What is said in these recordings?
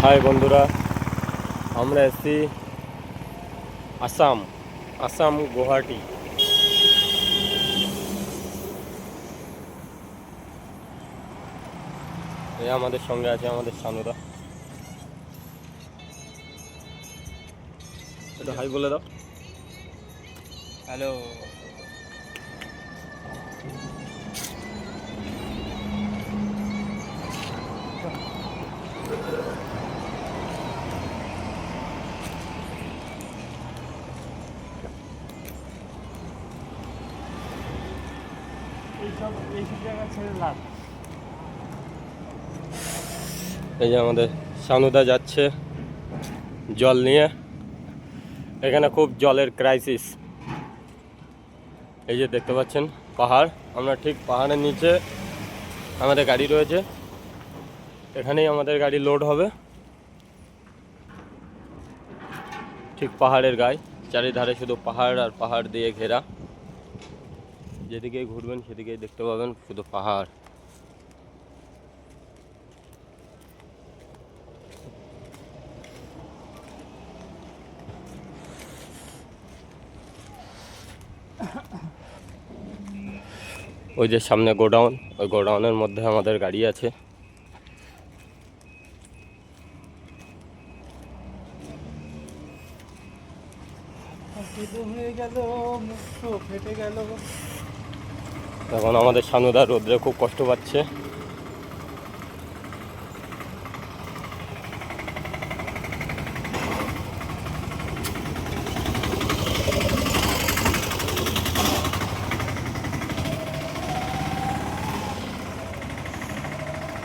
High বন্ধুরা, আমরা এসেছি আসাম আসাম গুয়াহাটি। এই আমাদের সঙ্গে আছে আমাদের সানুদা। একটু হাই বলে দাও। হ্যালো। এইসব জায়গা ছেড়ে লাভ। এই যে আমাদের সানুদা যাচ্ছে জল নিয়ে। এখানে খুব জলের ক্রাইসিস। এই যে দেখতে পাচ্ছেন পাহাড়, আমরা ঠিক পাহাড়ের নিচে আমাদের গাড়ি রয়েছে। এখানেই আমাদের গাড়ি লোড হবে, ঠিক পাহাড়ের গায়ে। চারিধারে শুধু পাহাড় আর পাহাড় দিয়ে ঘেরা। যেদিকেই ঘুরবেন সেদিকেই দেখতে পাবেন শুধু পাহাড়। ওই যে সামনে গোডাউন, ওই গোডাউনের মধ্যে আমাদের গাড়ি আছে। হয়ে গেল, মুখ ফেটে গেল। এখন আমাদের সানুদা রোদ্রে খুব কষ্ট পাচ্ছে।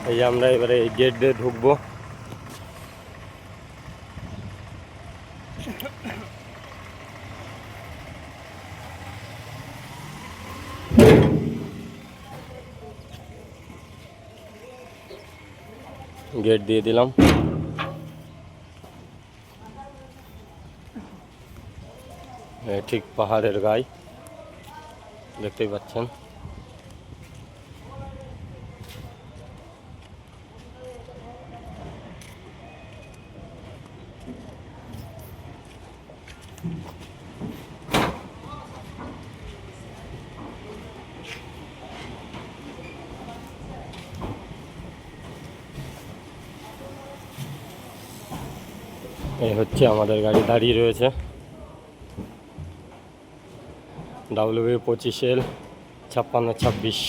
এই যে আমরা এবারে এই গেট দিয়ে ঢুকবো। গেট দিয়ে দিলাম। ঠিক পাহাড়ের গায়ে দেখতেই পাচ্ছেন। এই হচ্ছে আমাদের গাড়ি দাঁড়িয়ে রয়েছে। WV25L5626।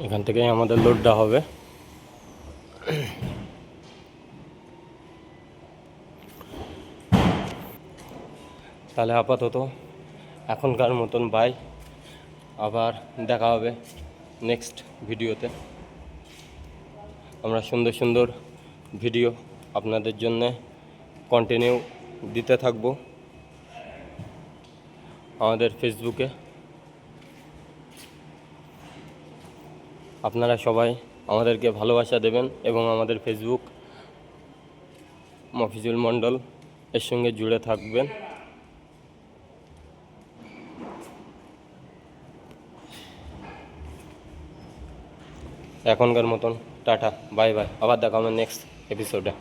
এখান থেকেই আমাদের লোডটা হবে। তাহলে আপাতত এখনকার মতন বাই। আবার দেখা হবে নেক্সট ভিডিওতে। আমরা সুন্দর সুন্দর ভিডিও আপনাদের জন্য কন্টিনিউ দিতে থাকবো আমাদের ফেসবুকে। আপনারা সবাই আমাদেরকে ভালোবাসা দেবেন এবং আমাদের ফেসবুক মফিজুল মণ্ডল এর সঙ্গে জুড়ে থাকবেন। এখনকার মতন টাটা, বাই বাই। আবার দেখা হবে নেক্সট এপিসোডে।